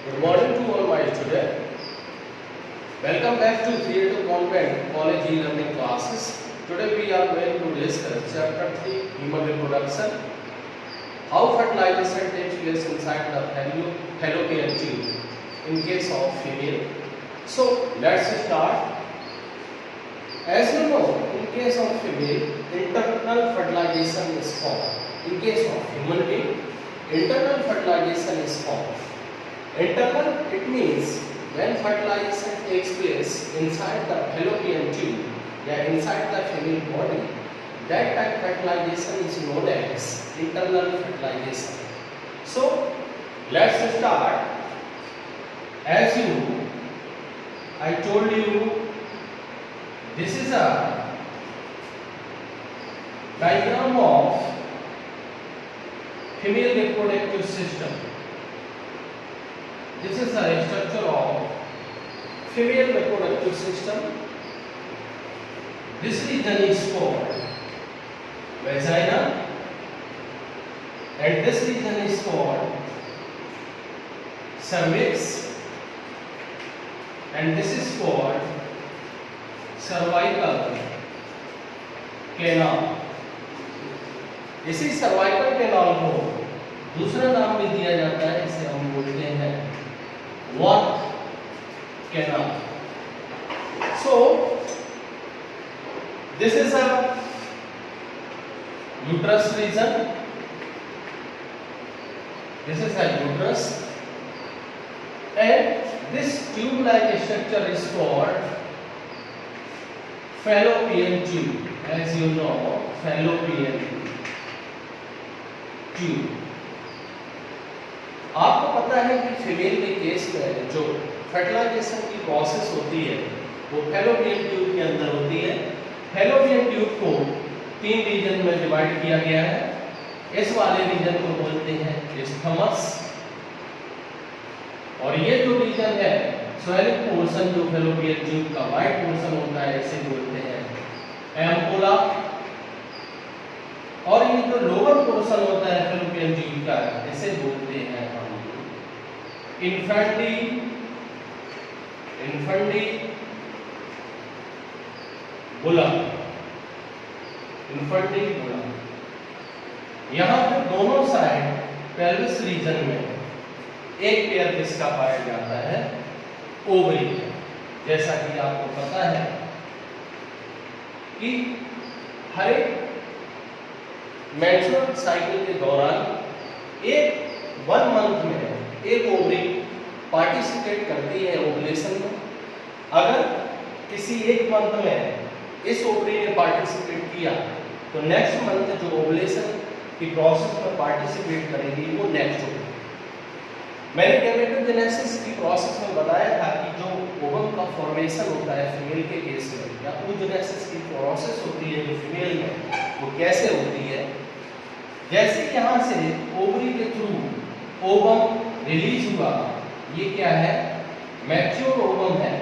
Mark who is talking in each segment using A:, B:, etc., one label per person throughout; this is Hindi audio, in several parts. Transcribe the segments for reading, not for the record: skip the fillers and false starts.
A: Good morning to all my students. Welcome back to Creative Convent College e-learning classes. Today we are going to discuss chapter 3 Human Reproduction. How fertilization takes place inside the fallopian tube in case of female. So let's start. As you know, in case of female, internal fertilization is formed. In case of human being, internal fertilization is formed. Internal, it means when fertilization takes place inside the fallopian tube, inside the female body, that type fertilization is known as internal fertilization. So let's start. As I told you, this is a diagram of female reproductive system. This is a structure of female reproductive system. This region is called vagina and this region is called cervix and this is called cervical canal. इसी सर्वाइकल कैनाल को दूसरा नाम भी दिया जाता है, इसे हम बोलते हैं work canal. So this is a uterus region. This is a uterus and this tube-like structure is called fallopian tube. As you know, fallopian tube. आपको पता है कि फीमेल के केस में जो फर्टिलाइजेशन की प्रोसेस होती है वो फैलोपियन ट्यूब के अंदर होती है. फैलोपियन ट्यूब को 3 रीजन में डिवाइड किया गया है. इस वाले रीजन को बोलते हैं इस्थमस और ये जो रीजन है स्वेलिंग पोर्शन जो फैलोपियन ट्यूब का वाइट पोर्शन होता है इसे बोलते हैं एम्पुला और ये जो लोअर पोर्शन होता है फैलोपियन ट्यूब का इसे बोलते हैं हम इन्फेंडिबुलम. यहाँ पे दोनों साइड पेल्विस रीजन में एक पेयर किसका पाया जाता है? ओवरी. जैसा कि आपको पता है कि हर एक मेंस्ट्रुअल साइकिल के दौरान एक 1 मंथ में एक ओवरी पार्टिसिपेट करती है ओवुलेशन में. अगर किसी एक मंथ में इस ओवरी ने पार्टिसिपेट किया तो नेक्स्ट मंथ जो ओवुलेशन की प्रोसेस में पार्टिसिपेट करेगी वो नेक्स्ट होगी. मैंने गैमेटोजेनेसिस की प्रोसेस में बताया था कि जो ओवम का फॉर्मेशन होता है फीमेल के केस में या oogenesis की प्रोसेस होती है जो फीमेल में वो कैसे होती है. जैसे यहाँ से ओवरी के थ्रू ओवम रिलीज हुआ, ये क्या है? मैच्योर ओवम है.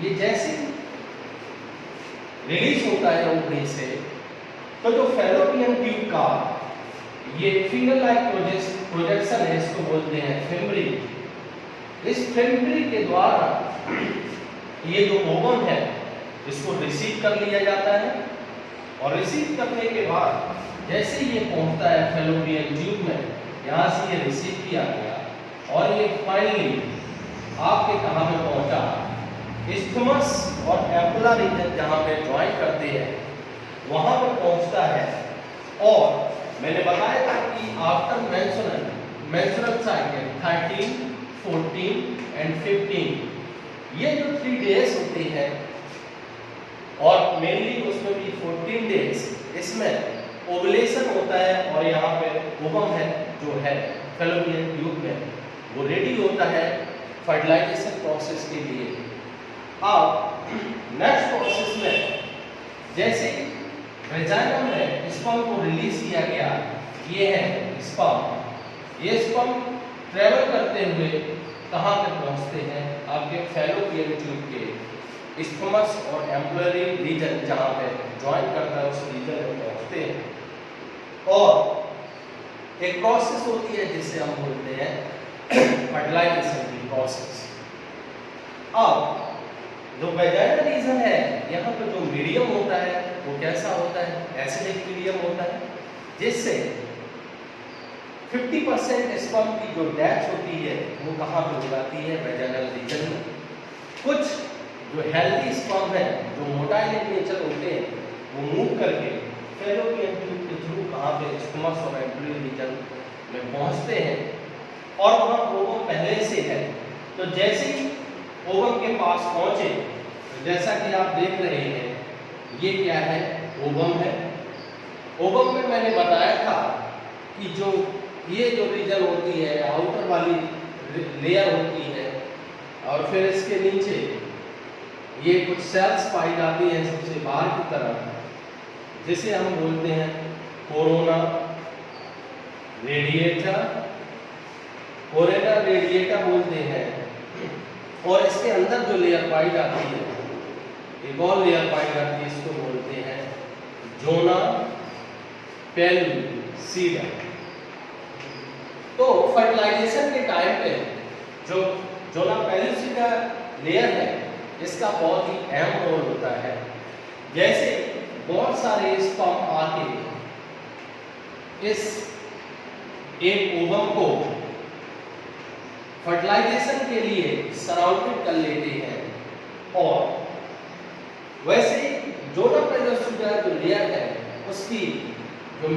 A: ये जैसे रिलीज होता है ओवरी से तो जो फैलोपियन ट्यूब का ये फिंगर लाइक प्रोजेक्शन है इसको बोलते हैं फिम्ब्री. इस फिम्ब्री के द्वारा ये जो ओवम है इसको रिसीव कर लिया जाता है और रिसीव करने के बाद जैसे ये पहुंचता है फैलोपियन ट्यूब में, यहाँ से ये रिसीव किया गया और ये फाइनली आपके कहाँ में पहुंचा? इस्थमस और एम्पुला रीजन जहाँ पे ज्वाइन करते हैं वहाँ पे पहुंचता है. और मैंने बताया था कि आफ्टर मेंस्ट्रुअल साइकिल 13, 14 एंड 15 ये जो 3 डेज होते हैं और मेनली उसमें भी 14 डेज इसमें ओवुलेशन होता है और यहाँ पे ओवम है जो है फैलोपियन ट्यूब में वो रेडी होता है फर्टिलाइजेशन प्रोसेस के लिए. अब नेक्स्ट प्रोसेस में जैसे वेजाइना में स्पर्म को रिलीज किया गया, ये है स्पर्म. ये स्पर्म ट्रेवल करते हुए कहाँ पे पहुँचते हैं? आपके फैलोपियन ट्यूब के इस्थमस और एम्पुलरी रीजन जहाँ पे ज्वाइन करता है उस रीजन में पहुँचते हैं. और एक प्रोसेस होती है जिसे हम बोलते हैं फर्टिलाइजेशन की प्रोसेस। अब जो वेजाइनल रीजन है, यहाँ पर जो मीडियम होता है वो कैसा होता है? एसिडिक मीडियम होता है, जिससे 50% स्पर्म की जो डेथ होती है वो कहाँ पे हो जाती है? वेजाइनल रीजन में। कुछ जो हेल्दी स्पर्म है, जो मोटाइल इन नेचर होते हैं, वो मूव करके फैलोपियन ट्यूब के थ्रू कहाँ पे? स्टमक और एम्ब्रियो रीजन में पहुंचते हैं और वहाँ ओवम पहले से है। तो जैसे ही ओवम के पास पहुंचे, तो जैसा कि आप देख रहे हैं, ये क्या है? ओवम है। ओवम में मैंने बताया था कि जो ये जो रीजन होती है, आउटर वाली लेयर होती है, और फिर इसके नीचे ये कुछ सेल्स पाई जाती हैं सबसे बाहर की तरफ, जिसे हम बोलते हैं कोरोना रेडिएटा, कोरोना रेडिएटा बोलते हैं। और इसके अंदर जो लेयर पाई जाती है, एक और लेयर पाई जाती है, इसको बोलते हैं जोना पेलुसिडा। तो फर्टिलाइजेशन के टाइम पे जो जोना पेलुसिडा लेयर है, इसका बहुत ही अहम रोल होता है। जैसे बहुत सारे स्पर्म आके इस एक ओवम को फर्टिलाइजेशन के लिए सराउंडेड कर लेते हैं, और वैसे जोना पेलुसिडा जो लेयर है, उसकी जो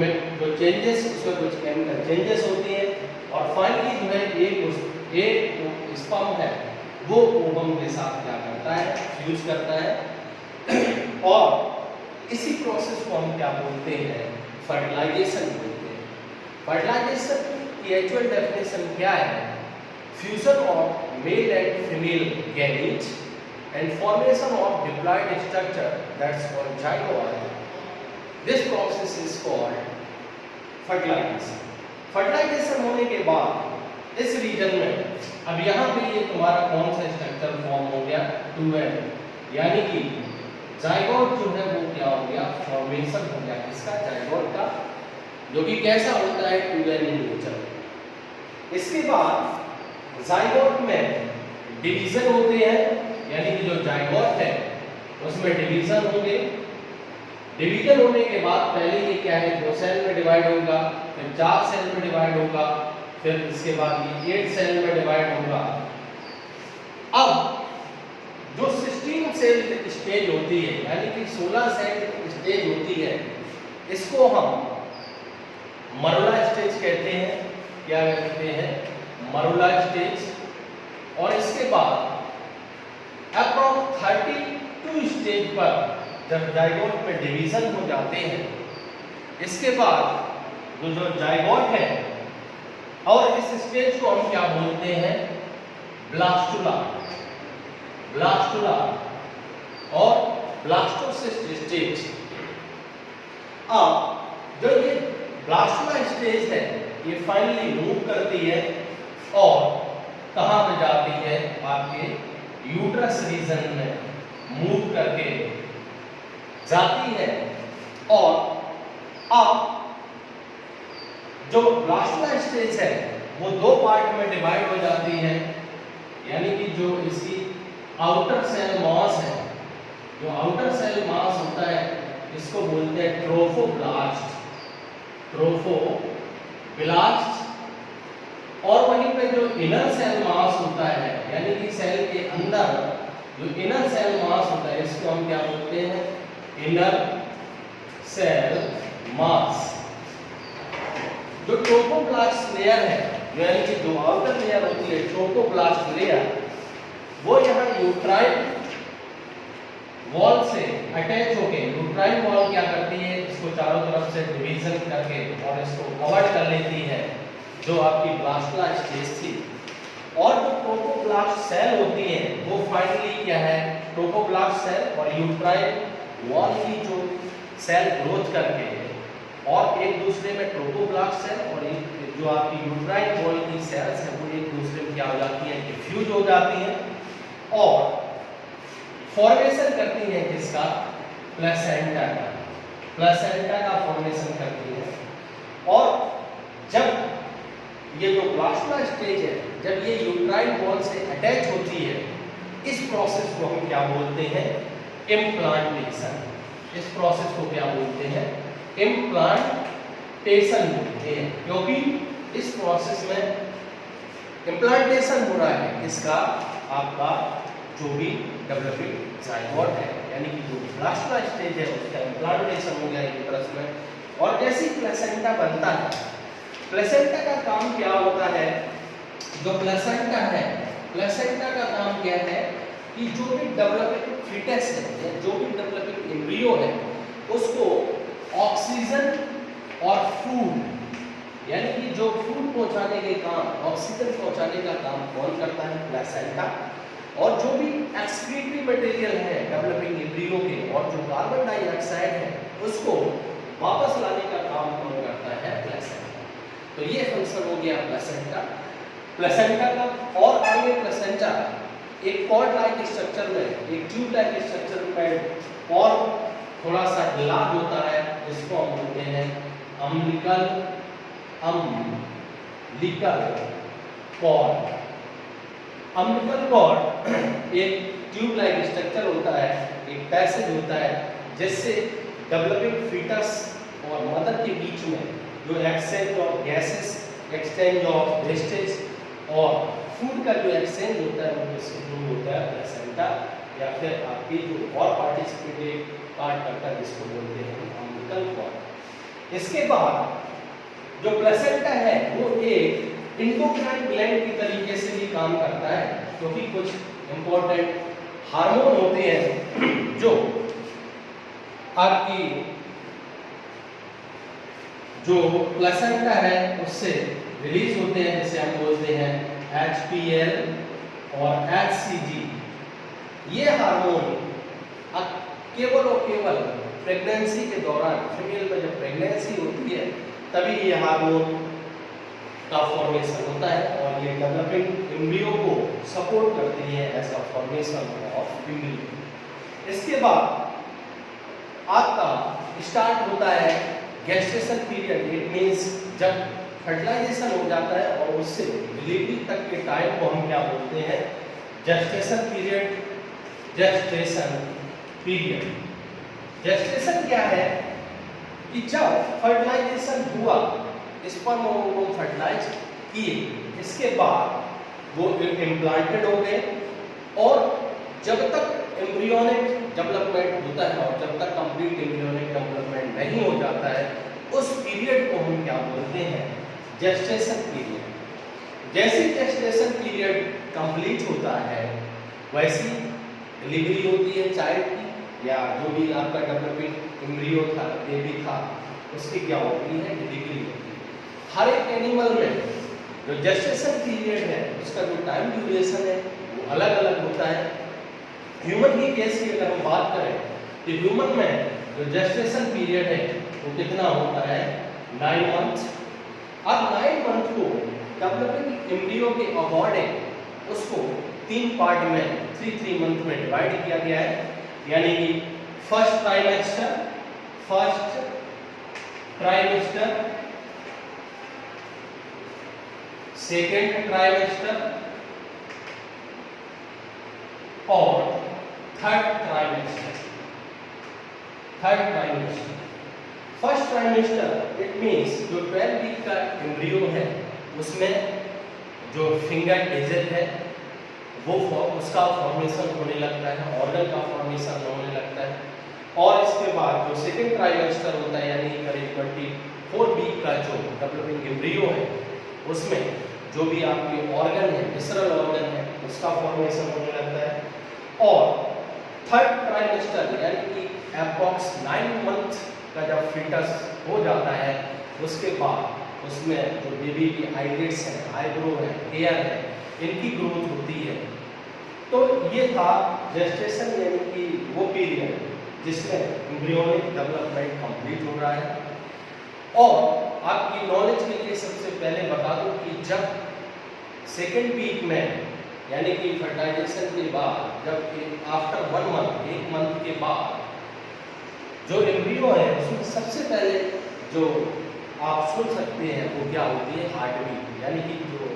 A: चेंजेस, उसमें कुछ केमिकल चेंजेस होती हैं, और फाइनली जो है एक स्पर्म है वो ओवम के साथ क्या करता है? फ्यूज करता है, और इसी प्रोसेस को हम क्या बोलते हैं? फर्टिलाइजेशन बोलते हैं। फर्टिलाइजेशन की एक्चुअल डेफिनेशन क्या है? Fusion of male and female gametes and formation of diploid structure, that's called zygote. This process is called fertilisation. Fertilisation होने के बाद इस रीजन में, अब यहाँ पे ये तुम्हारा कौन सा स्ट्रक्चर फॉर्म हो गया? 2n, यानी कि जाइगोट जो है वो क्या हो गया? फॉर्मेशन हो गया इसका, जाइगोट का, जो कि कैसा होता है? 2n in nature. इसके बाद जाइगोट में डिवीजन होते हैं, यानी कि जो जाइगोट है उसमें डिवीजन होंगे। डिवीजन होने के बाद पहले ये क्या है? 2 सेल में डिवाइड होगा, फिर 4 सेल में डिवाइड होगा, फिर इसके बाद ये 8 सेल में डिवाइड होगा। अब जो 16 सेल स्टेज होती है, यानी कि 16 सेल स्टेज होती है, इसको हम मरुला स्टेज कहते हैं। क्या कहते हैं? मरुला स्टेज। और इसके बाद अप्रॉक्स 32 स्टेज पर जब जाइगोट में डिवीजन हो जाते हैं, इसके बाद जो जाइगोट है, और इस स्टेज को हम क्या बोलते हैं? ब्लास्टुला। ब्लास्टुला और ब्लास्टोसिस्ट स्टेज। अब जो ये ब्लास्टुला स्टेज है, ये फाइनली मूव करती है और कहाँ पे जाती है? आपके यूट्रस रीजन में मूव करके जाती है। और अब जो ब्लास्टुला स्टेज है वो 2 पार्ट में डिवाइड हो जाती है, यानी कि जो इसकी आउटर सेल मास है, जो आउटर सेल मास होता है, इसको बोलते हैं ट्रोफोब्लास्ट। ट्रोफोब्लास्ट। और वहीं पे जो इनर सेल मास होता है, यानी कि सेल के अंदर जो इनर सेल मास होता है, इसको हम क्या बोलते हैं? Inner cell mass. जो ट्रोफोब्लास्ट लेयर है, यानी कि जो आउटर लेयर होती है ट्रोफोब्लास्ट लेयर, वो यहाँ यूट्राइन वॉल से अटैच होके, यूट्राइन वॉल क्या करती है? इसको चारों तरफ से डिवीजन करके और इसको कवर कर लेती है, जो आपकी ब्लास्टुला स्टेज थी। और जो ट्रोफोब्लास्ट सेल होती है वो फाइनली क्या है? ट्रोफोब्लास्ट सेल और यूट्राइन वॉल की जो सेल ग्रोथ करके और एक दूसरे में ट्रोफोब्लास्ट सेल और जो आपकी यूट्राइन वॉल की सेल्स है वो एक दूसरे में क्या हो जाती है? डिफ्यूज हो जाती हैं और फॉर्मेशन करती है किसका? प्लेसेंटा का। प्लेसेंटा का फॉर्मेशन करती है। और जब ये जो ब्लास्टोमा स्टेज है, जब ये यूट्राइन वॉल से अटैच होती है, इस प्रोसेस को हम क्या बोलते हैं? इम्प्लांटेशन। इस प्रोसेस को क्या बोलते हैं? इम्प्लांटेशन बोलते हैं, क्योंकि इस प्रोसेस में इम्प्लांटेशन हो रहा है इसका, आपका जो भी डेवलपिंग जाइगोट है, यानी कि जो ब्लास्टोमा स्टेज है उसका इम्प्लांटेशन हो गया यूट्रस में। और जैसे ही प्लेसेंटा बनता है, प्लेसेंटा का काम क्या होता है? जो प्लेसेंटा है, प्लेसेंटा का काम क्या है कि जो भी डेवलपिंग फीटस है या जो भी डेवलपिंग एम्ब्रियो है उसको ऑक्सीजन और फूड, यानी कि जो फूड पहुंचाने के काम, ऑक्सीजन पहुंचाने का काम कौन करता है? प्लेसेंटा। और जो भी एक्सक्रीटरी मटेरियल है डेवलपिंग एम्ब्रियो के, और जो कार्बन डाइऑक्साइड है उसको वापस लाने का काम कौन करता है? प्लेसेंटा। तो ये फंक्शन हो गया प्लेसेंटा, प्लेसेंटा का। और आगे प्लेसेंटा एक कॉर्ड लाइक स्ट्रक्चर में, एक ट्यूब लाइक स्ट्रक्चर में और थोड़ा सा ढिलाव होता है, जिसको हम बोलते हैं अम्बिलिकल कॉर्ड। अम्बिलिकल कॉर्ड एक ट्यूब लाइक स्ट्रक्चर होता है, एक पैसेज होता है, जिससे डेवलपिंग फीटस और मदर के बीच में जो exchange of gases, exchange of wastage और फूड का जो एक्सचेंज होता है वो शुरू होता है प्लेसेंटा, या फिर आपकी जो और पार्टिसिपेटिव पार्ट करता है जिसको बोलते हैं अम्बिलिकल कॉर्ड। इसके बाद जो प्लेसेंटा है वो एक इंडोक्राइन ग्लैंड की तरीके से भी काम करता है, क्योंकि कुछ इंपॉर्टेंट हार्मोन होते हैं जो आपकी जो प्लेसेंटा है उससे रिलीज होते हैं, जिसे हम बोलते हैं HPL और HCG। ये हार्मोन केवल और केवल प्रेगनेंसी के दौरान, फीमेल में जब प्रेगनेंसी होती है तभी ये हार्मोन का फॉर्मेशन होता है, और ये डेवलपिंग एम्ब्रियो को सपोर्ट करती है as a formation of embryo. इसके बाद आपका स्टार्ट होता है गेस्टेशन पीरियड। इट मींस जब फर्टिलाइजेशन हो जाता है और उससे डिलीवरी तक के टाइम को हम क्या बोलते हैं? Gestation period. Gestation period, gestation क्या है कि जब फर्टिलाइजेशन हुआ, स्पर्म को फर्टिलाइज किए, इसके बाद वो इम्प्लांटेड हो गए, और जब तक एम्ब्रियोनिक डेवलपमेंट होता है और जब तक कंप्लीट एम्ब्रियोनिक डेवलपमेंट नहीं हो जाता है, उस पीरियड को हम क्या बोलते हैं? Gestation period. जैसे जेस्टेशन पीरियड कंप्लीट होता है वैसी डिलीवरी होती है चाइल्ड की, या जो भी आपका डेवलपिंग एम्ब्रियो था, बेबी था, उसकी क्या होती है? डिलीवरी होती है। हर एक एनिमल में जो जेस्टेशन पीरियड है उसका जो टाइम ड्यूरेशन है वो अलग अलग होता है। ह्यूमन की केस की अगर हम बात करें तो ह्यूमन में जो जेस्टेशन पीरियड है वो कितना होता है? 9 मंथ। अब 9 मंथ को डेवलपिंग एम्ब्रियो के अकॉर्डिंग उसको 3 पार्ट में 3 मंथ में डिवाइड किया गया है, यानी कि फर्स्ट ट्राइमेस्टर, सेकेंड ट्राइमेस्टर और third trimester. First trimester it means जो 12 वीक का एम्ब्रियो है उसमें जो फिंगर डिजिट है वो उसका फॉर्मेशन होने लगता है, ऑर्गन का फॉर्मेशन होने लगता है। और इसके बाद जो सेकेंड ट्राइमेस्टर होता है, यानी करीब 24 वीक का जो डेवलपिंग एम्ब्रियो है उसमें जो भी आपके ऑर्गन है, विसरल ऑर्गन है, उसका फॉर्मेशन होने लगता है। और थर्ड ट्राइमेस्टर यानी कि अप्रॉक्स 9 मंथ का जब फीटस हो जाता है उसके बाद उसमें जो बेबी की आईलिड्स हैं, आईब्रो है, हेयर है, इनकी ग्रोथ होती है। तो ये था जेस्टेशन यानी कि वो पीरियड जिसमें एम्ब्रियोनिक डेवलपमेंट कंप्लीट हो रहा है। और आपकी नॉलेज के लिए सबसे पहले बता दूं कि जब सेकेंड वीक में यानी कि फर्टिलाइजेशन के बाद जब आफ्टर 1 मंथ, 1 मंथ के बाद जो एम्ब्रियो है उसमें सबसे पहले जो आप सुन सकते हैं वो क्या होती है? Heart beat. यानी कि जो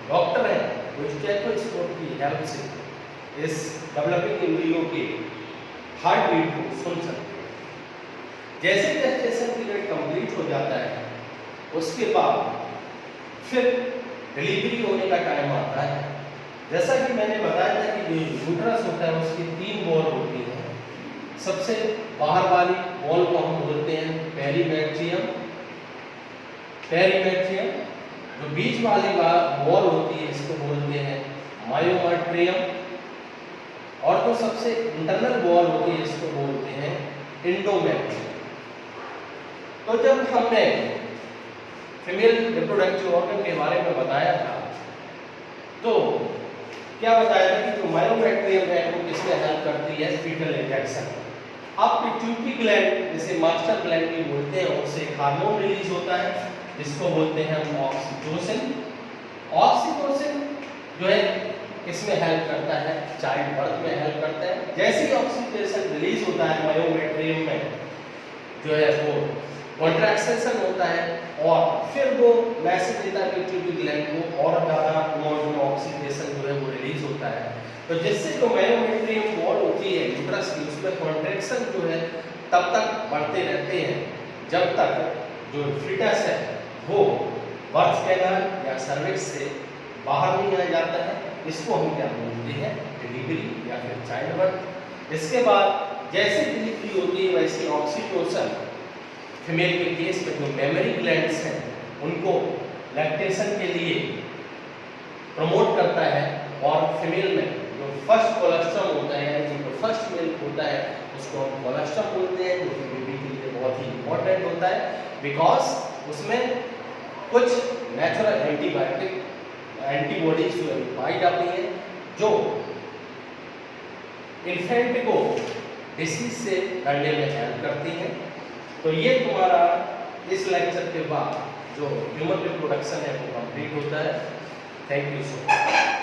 A: डॉक्टर है वो स्टेथोस्कोप की हेल्प से इस डेवलपिंग एम्ब्रियो के हार्ट बीट को सुन सकते हैं। जैसे जेस्टेशन पीरियड कंप्लीट हो जाता है उसके बाद फिर डिलीवरी होने का टाइम आता है। जैसा कि मैंने बताया था कि जो यूट्रस होता है उसकी 3 वॉल होती हैं। सबसे बाहर वाली वॉल को हम बोलते हैं पेरीमेट्रियम। जो बीच वाली वॉल होती है इसको बोलते हैं मायोमेट्रियम, और जो सबसे इंटरनल वॉल होती है इसको बोलते हैं एंडोमेट्रियम। तो जब हमने फीमेल रिप्रोडक्टिव ऑर्गन के बारे में बताया था तो क्या बताया था कि जो मायोमेट्रियम है वो किसमें हेल्प करती है, फीटल इंजेक्शन। अब पिट्यूटरी ग्लैंड जिसे मास्टर ग्लैंड भी बोलते हैं उससे हार्मोन रिलीज होता है जिसको बोलते हैं हम ऑक्सीटोसिन। ऑक्सीटोसिन जो है इसमें हेल्प करता है, चाइल्ड बर्थ में हेल्प करता है। जैसे ही ऑक्सीटोसिन रिलीज होता है मायोमेट्रियम में जो है वो कॉन्ट्रैक्शन होता है और फिर वो मैसेज देता है पिट्यूटरी ग्लैंड को और ज़्यादा अमाउंट में ऑक्सीटोसिन जो है वो रिलीज होता है। तो जिससे जो मायोमेट्रियम वॉल होती है यूट्रस की उसमें कॉन्ट्रैक्शन जो है तब तक बढ़ते रहते हैं जब तक जो फीटस है वो बर्थ कैनाल या सर्विक्स से बाहर नहीं आ जाता है। इसको हम क्या बोलते हैं, डिलीवरी या फिर चाइल्ड बर्थ। इसके बाद जैसे डिलीवरी होती है वैसे ऑक्सीटोसिन फीमेल के केस में जो मेमरी ग्लैंड्स हैं उनको लैक्टेशन के लिए प्रमोट करता है और फीमेल में जो फर्स्ट कोलेस्ट्रम होता है यानी जो फर्स्ट मिल्क होता है उसको हम कोलेस्ट्रम बोलते हैं, जो कि बेबी के लिए बहुत ही इंपॉर्टेंट होता है बिकॉज उसमें कुछ नेचुरल एंटीबॉडीज जो पाई जाती हैं जो इन्फेंट को डिसीज से लड़ने में हेल्प करती हैं। तो ये तुम्हारा इस लेक्चर के बाद जो ह्यूमन रिप्रोडक्शन है वो कंप्लीट होता है। Thank you so much.